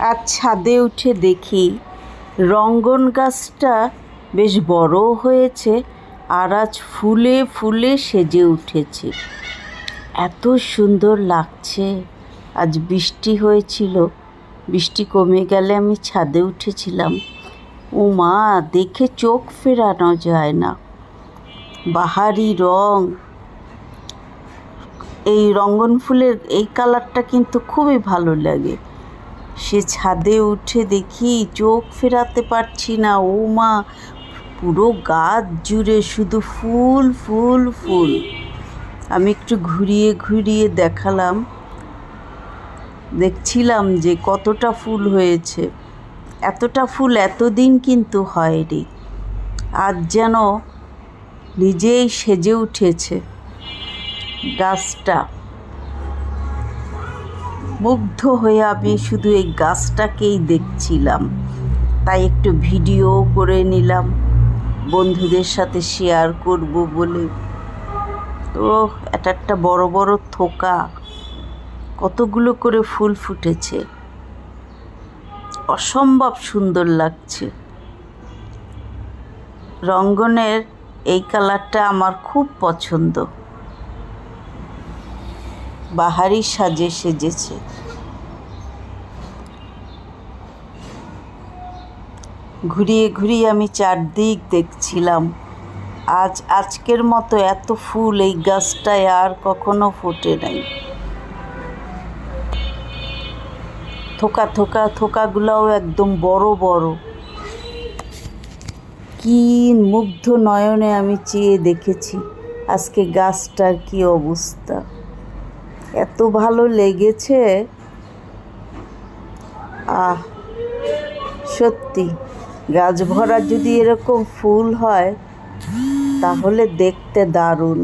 আজ ছাদে উঠে দেখি রঙ্গন গাছটা বেশ বড় হয়েছে আর আজ ফুলে ফুলে সেজে উঠেছে। এত সুন্দর লাগছে। আজ বৃষ্টি হয়েছিল, বৃষ্টি কমে গেলে আমি ছাদে উঠেছিলাম। ও মা, দেখে চোখ ফেরানো যায় না। বাহারি রং। এই রঙ্গন ফুলের এই কালারটা কিন্তু খুবই ভালো লাগে। সে ছাদে উঠে দেখি চোখ ফেরাতে পারছি না। ও মা, পুরো গাছ জুড়ে শুধু ফুল ফুল ফুল। আমি একটু ঘুরিয়ে ঘুরিয়ে দেখছিলাম যে কতটা ফুল হয়েছে। এতটা ফুল এতদিন কিন্তু হয়নি। আজ যেন নিজেই সেজে উঠেছে গাছটা। মুগ্ধ হয়ে আমি শুধু এই গাছটাকেই দেখছিলাম। তাই একটু ভিডিও করে নিলাম বন্ধুদের সাথে শেয়ার করব বলে। ও, এটা একটা বড় বড় থোকা, কতগুলো করে ফুল ফুটেছে। অসম্ভব সুন্দর লাগছে। রঙ্গনের এই কালারটা আমার খুব পছন্দ। বাহারি সাজে সেজেছে। ঘুরিয়ে ঘুরিয়ে আমি চারদিক দেখছিলাম। আজকের মতো এত ফুল এই গাছটায় আর কখনো ফোটে নাই। থোকাগুলোও একদম বড় বড়। কি মুগ্ধ নয়নে আমি চেয়ে দেখেছি আজকে গাছটার কি অবস্থা। এত ভালো লেগেছে। সত্যি গাছ ভরা যদি এরকম ফুল হয় তাহলে দেখতে দারুণ।